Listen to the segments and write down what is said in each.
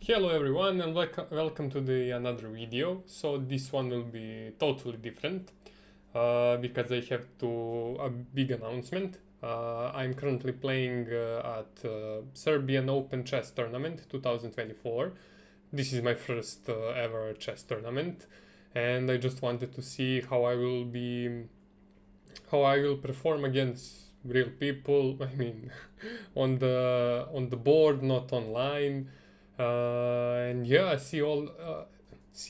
Hello everyone and welcome to another video. So this one will be totally different because I have a big announcement. I'm currently playing at Serbian Open Chess Tournament 2024. This is my first ever chess tournament, and I just wanted to see how I will perform against real people. I mean, on the board, not online. And yeah, see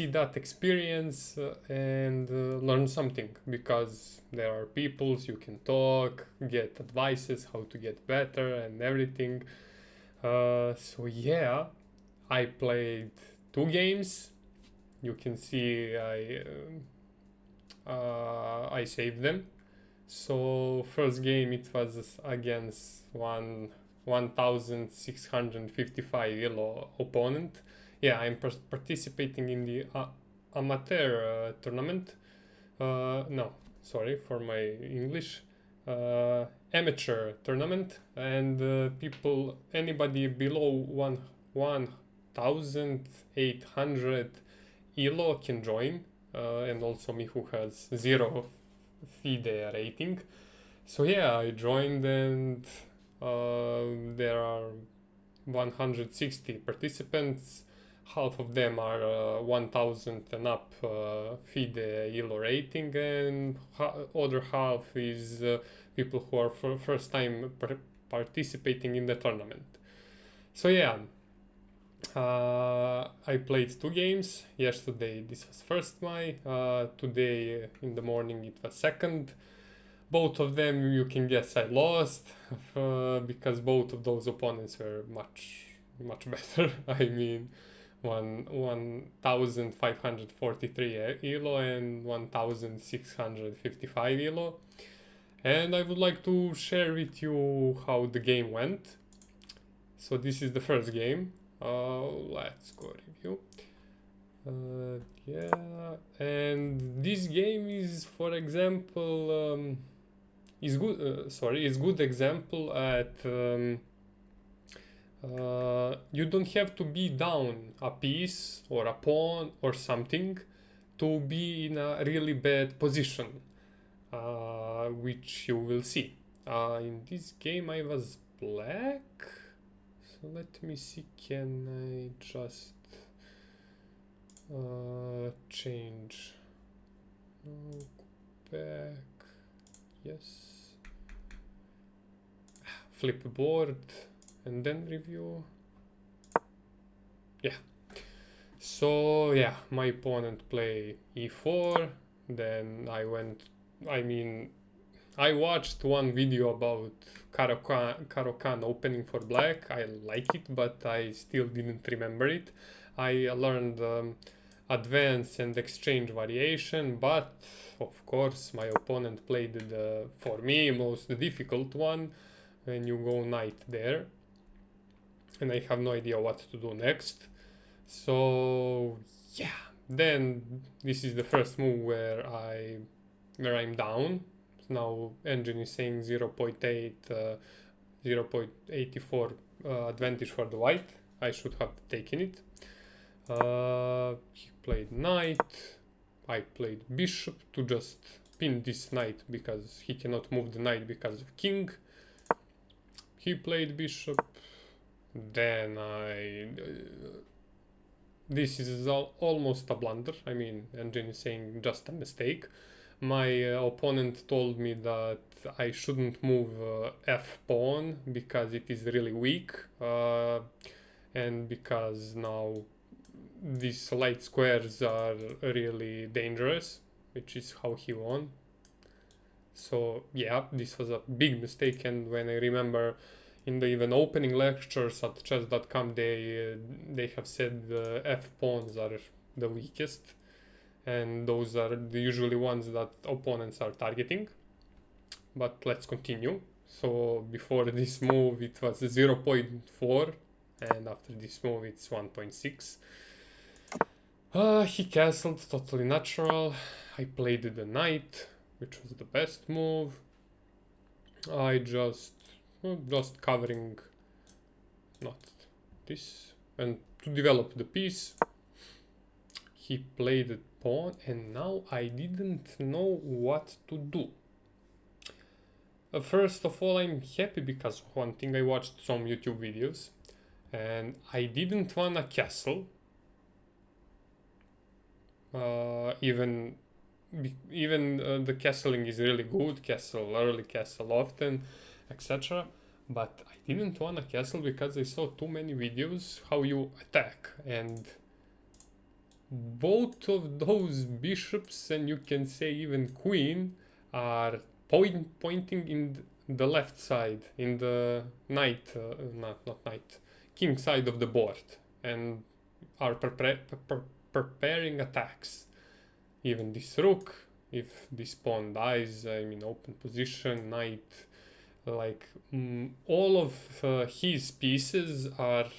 that experience and learn something, because there are peoples you can talk, get advices how to get better and everything. So yeah, I played 2 games. You can see I saved them. So first game it was against 1655 yellow opponent. Yeah, I'm participating in the amateur tournament. No, sorry for my English. Amateur tournament, and anybody below 1800 elo can join, and also me who has 0 FIDE rating. So yeah, I joined, and there are 160 participants. Half of them are 1000 and up FIDE ELO rating, and other half is people who are first time participating in the tournament. So yeah, I played 2 games. Yesterday this was first my. Today in the morning it was second. Both of them, you can guess, I lost because both of those opponents were much better. I mean, 1543 elo and 1655 elo. And I would like to share with you how the game went. So this is the first game. Let's go review. Yeah, and this game is, for example, is good example at you don't have to be down a piece or a pawn or something to be in a really bad position, which you will see. In this game I was black, so let me see, can I just change, no, go back, yes, flip board and then review. Yeah, so yeah, my opponent play e4, then I watched one video about Caro-Kann opening for black. I like it, but I still didn't remember it. I learned advance and exchange variation, but of course my opponent played the, for me, most difficult one, when you go knight there, and I have no idea what to do next. So yeah, then this is the first move where I'm down. Now engine is saying 0.8 0.84 advantage for the white. I should have taken it. He played knight, I played bishop to just pin this knight because he cannot move the knight because of king. He played bishop, then this is almost a blunder. I mean, engine is saying just a mistake. My opponent told me that I shouldn't move f pawn because it is really weak, and because now these light squares are really dangerous, which is how he won. So yeah, this was a big mistake, and when I remember in the even opening lectures at chess.com, they have said the f pawns are the weakest, and those are the usually ones that opponents are targeting. But let's continue. So before this move it was 0.4, and after this move it's 1.6. He castled, totally natural. I played the knight, which was the best move. I just covering, not this, and to develop the piece. He played a pawn, and now I didn't know what to do. First of all, I'm happy because one thing, I watched some YouTube videos and I didn't want a castle. Even the castling is really good, castle early, castle often, etc. But I didn't want a castle because I saw too many videos how you attack, and both of those bishops, and you can say even queen, are pointing in the left side, in the knight, not knight, king side of the board, and are preparing attacks. Even this rook, if this pawn dies, I'm in open position, knight, like all of his pieces are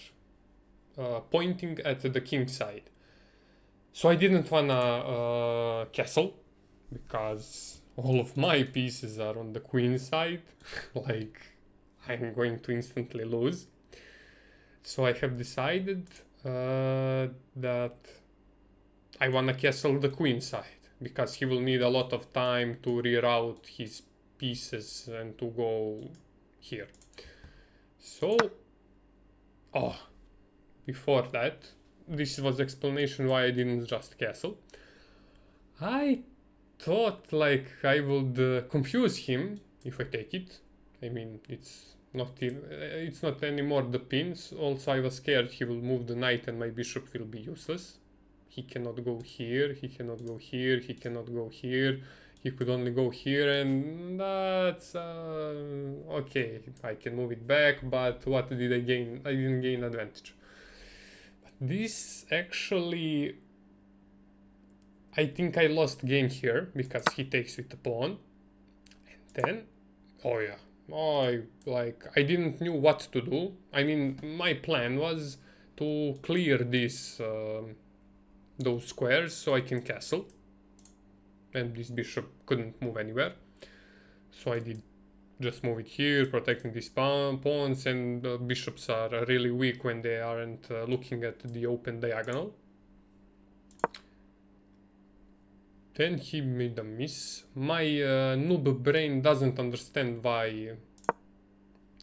pointing at the king side. So I didn't want a castle, because all of my pieces are on the queen side. Like, I'm going to instantly lose. So I have decided that I want to castle the queen side, because he will need a lot of time to reroute his pieces and to go here. So, before that, this was explanation why I didn't just castle. I thought like I would confuse him if I take it. I mean, it's not anymore the pins. Also, I was scared he will move the knight and my bishop will be useless. He cannot go here, he cannot go here, he cannot go here. He could only go here, and that's okay. I can move it back, but what did I gain? I didn't gain advantage. But this actually, I think I lost game here because he takes with the pawn, and then, I didn't knew what to do. I mean, my plan was to clear this those squares so I can castle, and this bishop couldn't move anywhere. So I did just move it here, protecting these pawns, and bishops are really weak when they aren't looking at the open diagonal. Then he made a miss. My noob brain doesn't understand why,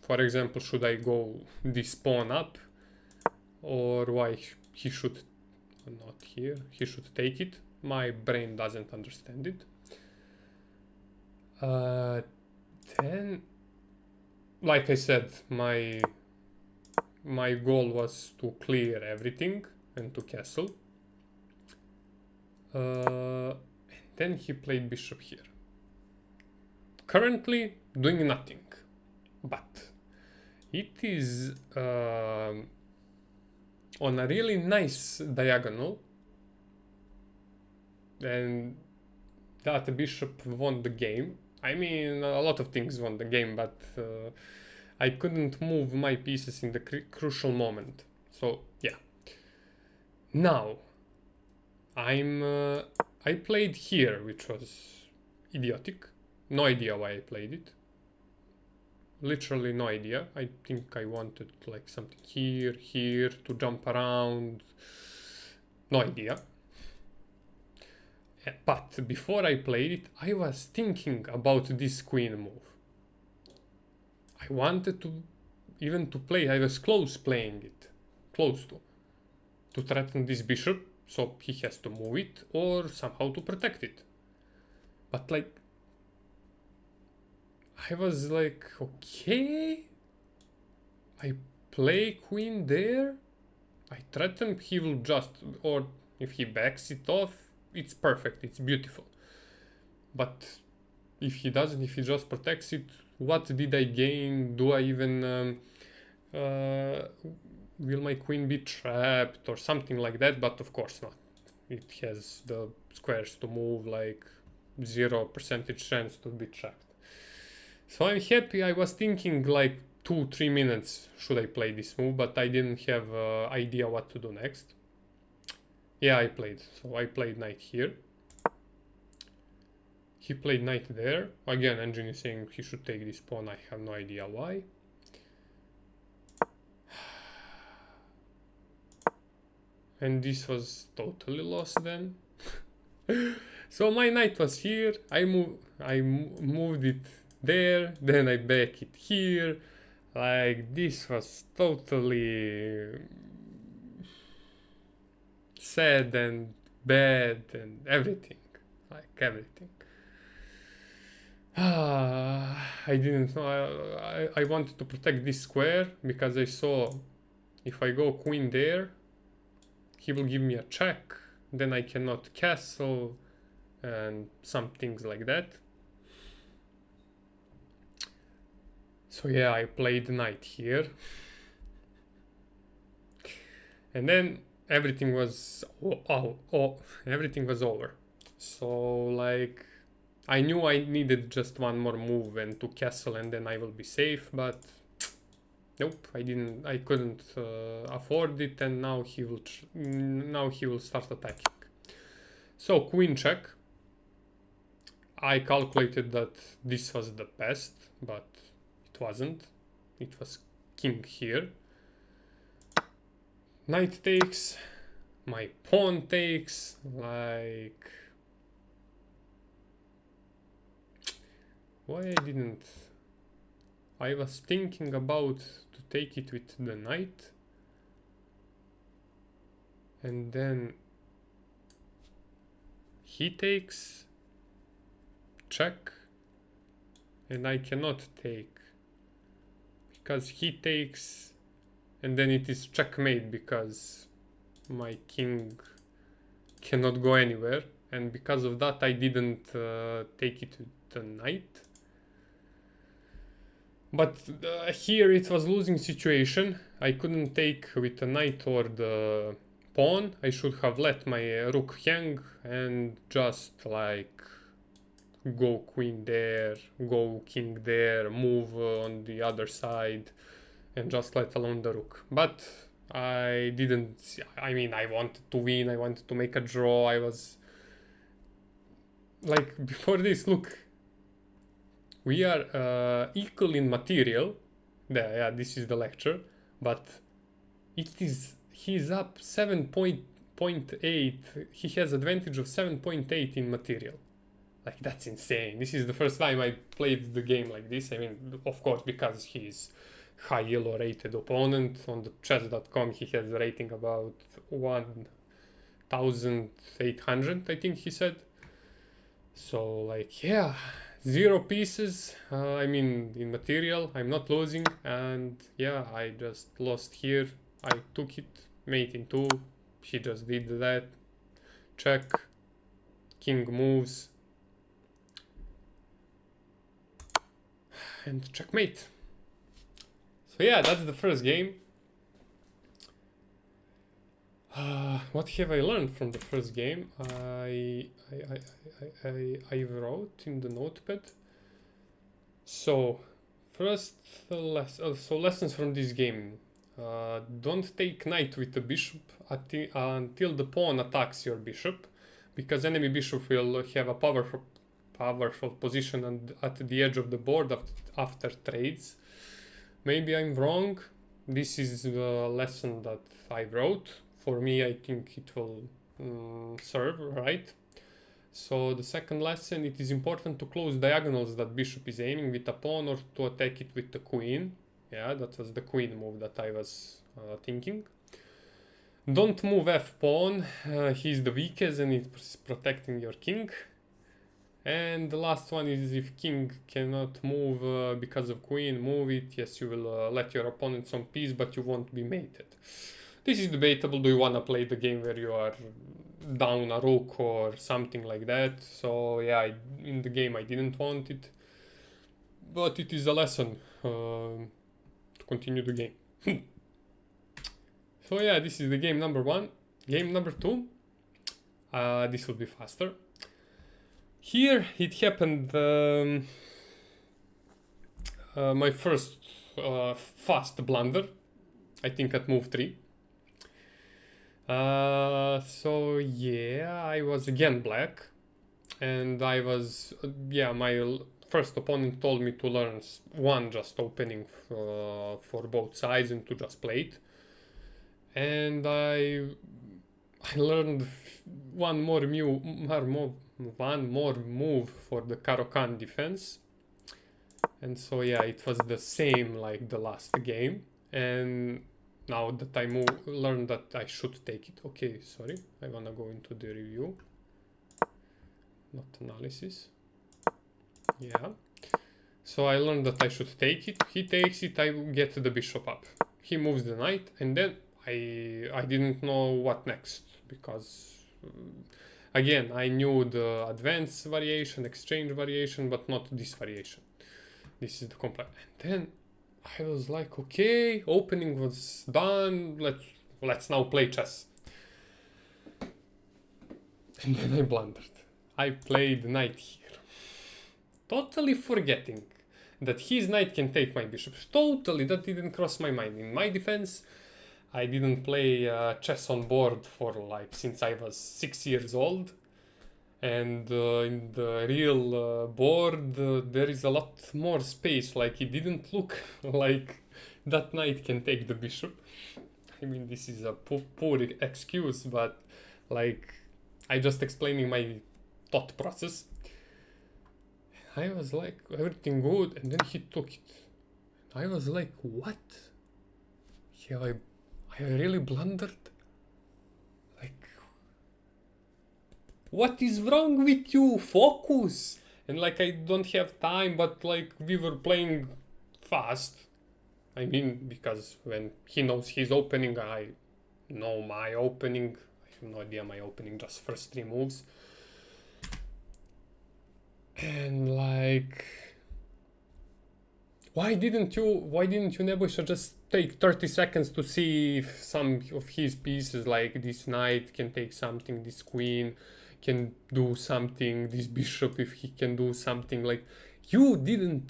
for example, should I go this pawn up, or why he should not here, he should take it. My brain doesn't understand it. Then, like I said, my goal was to clear everything and to castle. And then he played bishop here. Currently doing nothing, but it is on a really nice diagonal, and that bishop won the game. I mean, a lot of things won the game, but I couldn't move my pieces in the crucial moment. So yeah. Now I played here, which was idiotic. No idea why I played it. Literally no idea. I think I wanted like something here to jump around. No idea. But before I played it, I was thinking about this queen move. I wanted to even to play. I was close playing it, close to threaten this bishop, so he has to move it or somehow to protect it. But like, I was like, okay, I play queen there, I threaten, he will just, or if he backs it off, it's perfect, it's beautiful. But if he doesn't, if he just protects it, what did I gain? Do I even will my queen be trapped or something like that? But of course not. It has the squares to move, like 0% chance to be trapped. So I'm happy. I was thinking like 2-3 minutes should I play this move, but I didn't have idea what to do next. Yeah, I played. So I played knight here. He played knight there. Again, engine is saying he should take this pawn. I have no idea why. And this was totally lost then. So my knight was here, I moved it there, then I back it here. Like, this was totally sad and bad and everything. Like, everything. I didn't know. I wanted to protect this square because I saw if I go queen there, he will give me a check. Then I cannot castle and some things like that. So yeah, I played knight here. And then everything was everything was over. So like, I knew I needed just one more move and to castle and then I will be safe, but nope, I couldn't afford it, and now he will start attacking. So queen check. I calculated that this was the best, but it wasn't. It was king here. Knight takes, my pawn takes, like, why I didn't? I was thinking about to take it with the knight, and then he takes, check, and I cannot take because he takes, and then it is checkmate because my king cannot go anywhere, and because of that I didn't take it with the knight. But here it was losing situation. I couldn't take with the knight or the pawn. I should have let my rook hang and just like go queen there, go king there, move on the other side, and just let alone the rook. But I didn't. I mean, I wanted to win. I wanted to make a draw. I was like, before this, look, we are equal in material. Yeah, this is the lecture, but he's up 7.8. He has advantage of 7.8 in material. Like, that's insane. This is the first time I played the game like this. I mean, of course, because he's high yellow rated opponent. On the chess.com he has a rating about 1,800, I think he said. So like, yeah, 0 pieces, I mean, in material, I'm not losing, and yeah, I just lost here. I took it, mate in 2, he just did that, check, king moves, and checkmate. So yeah, that's the first game. What have I learned from the first game? I wrote in the notepad. So first lessons from this game. Don't take knight with the bishop until the pawn attacks your bishop, because enemy bishop will have a powerful position at the edge of the board after trades. Maybe I'm wrong. This is the lesson that I wrote. For me, I think it will serve, right? So the second lesson, it is important to close diagonals that bishop is aiming with a pawn or to attack it with the queen. Yeah, that was the queen move that I was thinking. Don't move f-pawn, he's the weakest and it's protecting your king. And the last one is, if king cannot move because of queen, move it. Yes, you will let your opponent some peace, but you won't be mated. This is debatable. Do you want to play the game where you are down a rook or something like that? So yeah, in the game I didn't want it, but it is a lesson to continue the game. So yeah, this is the game number 1. Game number 2, this will be faster. Here it happened my first fast blunder, I think at move 3. So yeah, I was again black, and I was my first opponent told me to learn one just opening for both sides and to just play it, and I I learned one more move for the Caro-Kann defense. And so yeah, it was the same like the last game. And now that I learned that I should take it. Okay, sorry, I wanna go into the review, not analysis. Yeah. So I learned that I should take it. He takes it, I get the bishop up. He moves the knight, and then I didn't know what next, because again, I knew the advanced variation, exchange variation, but not this variation. This is the complex. And then I was like, okay, opening was done. Let's now play chess. And then I blundered. I played knight here, totally forgetting that his knight can take my bishop. Totally, that didn't cross my mind. In my defense, I didn't play chess on board for like since I was 6 years old. And in the real board, there is a lot more space. Like, it didn't look like that knight can take the bishop. I mean, this is a poor excuse, but like, I just explaining my thought process. I was like, everything good, and then he took it. I was like, what? Have I really blundered? Like, what is wrong with you? Focus! And like, I don't have time, but like, we were playing fast. I mean, because when he knows his opening, I know my opening. I have no idea my opening, just first 3 moves. And like, why didn't you Nebusha just take 30 seconds to see if some of his pieces, like this knight can take something, this queen can do something, this bishop if he can do something. Like, you didn't.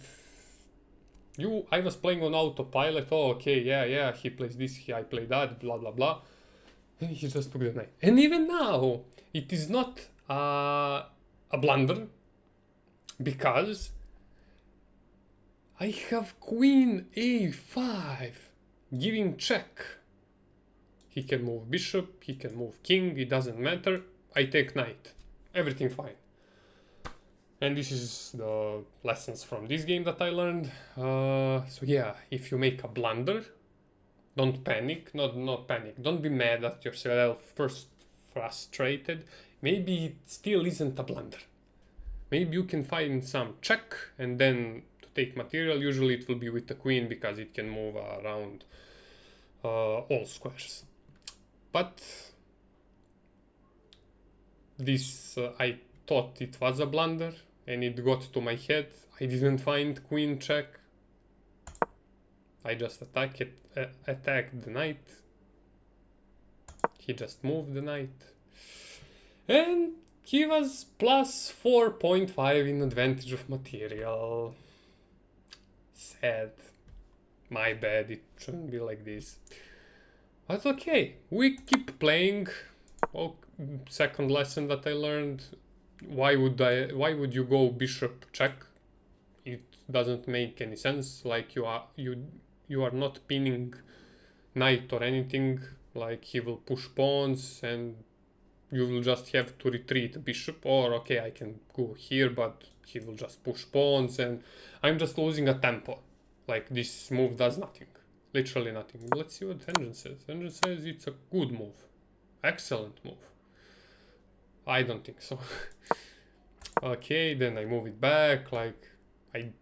I was playing on autopilot. Oh, okay, yeah, he plays this, I play that, blah blah blah. And he just took the knight. And even now, it is not a blunder, because I have queen a5, giving check. He can move bishop, he can move king, it doesn't matter. I take knight. Everything fine. And this is the lessons from this game that I learned. So yeah, if you make a blunder, don't panic. Not panic. Don't be mad at yourself. First, frustrated. Maybe it still isn't a blunder. Maybe you can find some check, and then to take material, usually it will be with the queen, because it can move around all squares. But this, I thought it was a blunder, and it got to my head. I didn't find queen check. I just attacked the knight. He just moved the knight. And he was plus 4.5 in advantage of material. Sad. My bad, it shouldn't be like this. But okay, we keep playing. Oh, second lesson that I learned. Why would you go bishop check? It doesn't make any sense. Like, you are not pinning knight or anything. Like, he will push pawns and you will just have to retreat bishop, or okay, I can go here, but he will just push pawns and I'm just losing a tempo. Like, this move does nothing. Literally nothing. Let's see what Engine says. Engine says it's a good move. Excellent move. I don't think so. Okay, then I move it back, like, I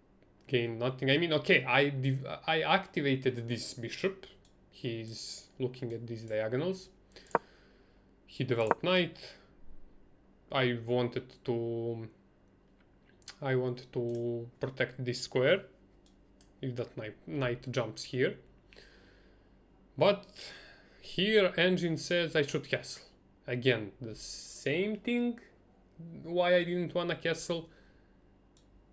gain nothing. I mean, okay, I activated this bishop. He's looking at these diagonals. He developed knight. I wanted to protect this square if that knight jumps here. But here Engine says I should castle. Again, the same thing. Why I didn't want a castle.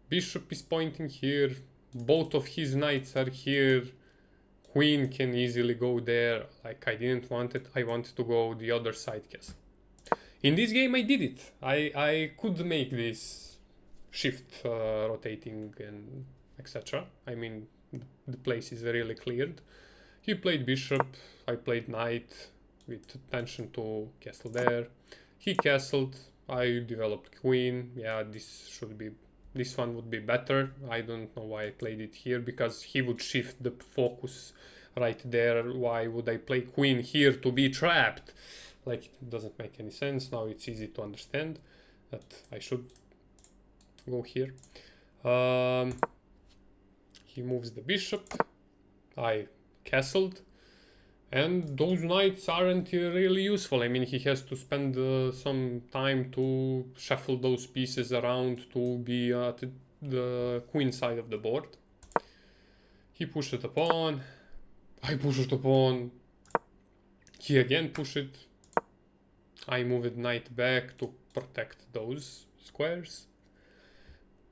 Bishop is pointing here. Both of his knights are here. Queen can easily go there. Like, I didn't want it. I wanted to go the other side castle. In this game I did it. I could make this shift rotating and etc. I mean, the place is really cleared. He played bishop, I played knight. with attention to castle there. He castled, I developed queen. Yeah, this one would be better. I don't know why I played it here, because he would shift the focus right there. Why would I play queen here to be trapped? Like, it doesn't make any sense. Now it's easy to understand that I should go here. He moves the bishop. I castled. And those knights aren't really useful. I mean, he has to spend some time to shuffle those pieces around to be at the queen side of the board. He pushed the pawn. I pushed the pawn. He again pushed it. I moved knight back to protect those squares.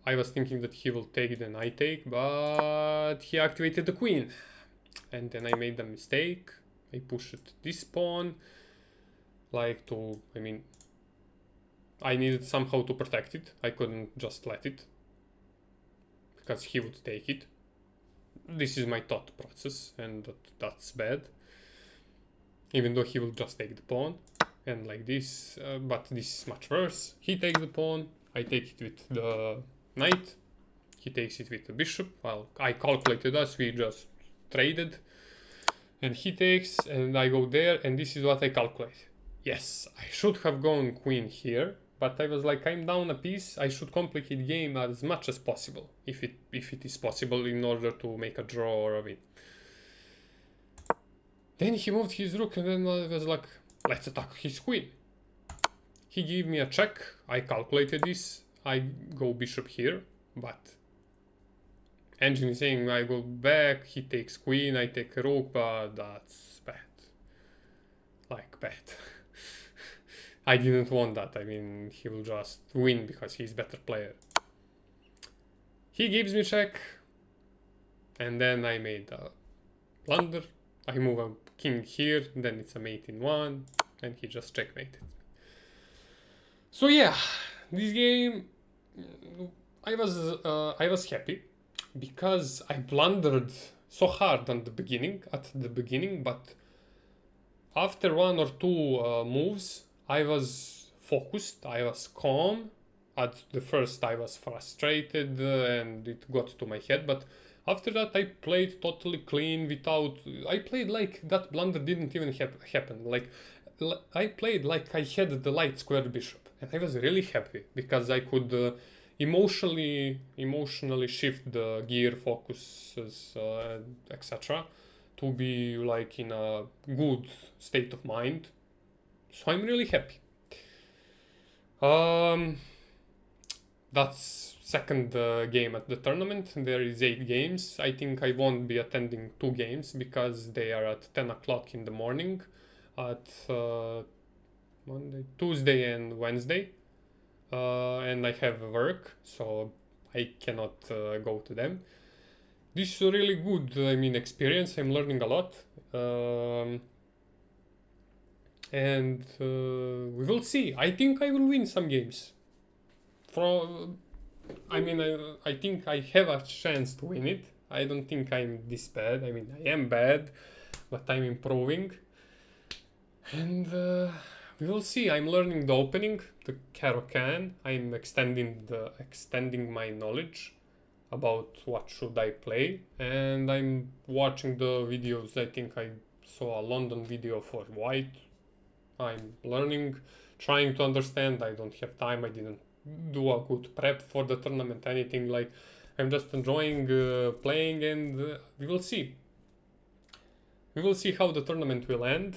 I was thinking that he will take, then I take, but he activated the queen. And then I made a mistake. I pushed this pawn, like to, I mean, I needed somehow to protect it. I couldn't just let it, because he would take it. This is my thought process, and that's bad. Even though he will just take the pawn, and like this, but this is much worse. He takes the pawn, I take it with the knight, he takes it with the bishop. Well, I calculated us, we just traded. And he takes, and I go there, and this is what I calculate. Yes, I should have gone queen here, but I was like, I'm down a piece, I should complicate game as much as possible, if it is possible, in order to make a draw or a win. Then he moved his rook, and then I was like, let's attack his queen. He gave me a check, I calculated this, I go bishop here, but engine is saying I go back, he takes queen, I take a rook, but that's bad. Like, bad. I didn't want that. I mean, he will just win because he's better player. He gives me check, and then I made a blunder. I move a king here, then it's a mate in one, and he just checkmated. So yeah, this game, I was happy, because I blundered so hard at the beginning, but after one or two moves, I was focused, I was calm. At the first I was frustrated and it got to my head, but after that I played totally clean I played like that blunder didn't even happen. Like, I played like I had the light square bishop, and I was really happy, because I could emotionally shift the gear, focuses, etc., to be like in a good state of mind. So I'm really happy. That's second game at the tournament. There is 8 games. I think I won't be attending 2 games, because they are at 10 o'clock in the morning at Monday, Tuesday and Wednesday. And I have work, so I cannot go to them. This is a really good, experience. I'm learning a lot. And we will see. I think I will win some games. I think I have a chance to win it. I don't think I'm this bad. I mean, I am bad, but I'm improving. And we will see. I'm learning the opening, the Caro-Kann. I'm extending my knowledge about what should I play, and I'm watching the videos. I think I saw a London video for white. I'm learning, trying to understand. I don't have time. I didn't do a good prep for the tournament, anything. Like, I'm just enjoying playing, and we will see. We will see how the tournament will end.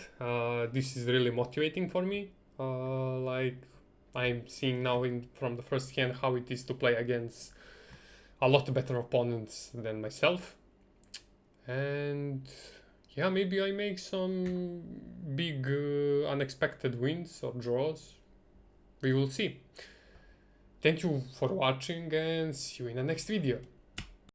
This is really motivating for me. Like, I'm seeing now from the first hand how it is to play against a lot better opponents than myself. And yeah, maybe I make some big unexpected wins or draws. We will see. Thank you for watching, and see you in the next video.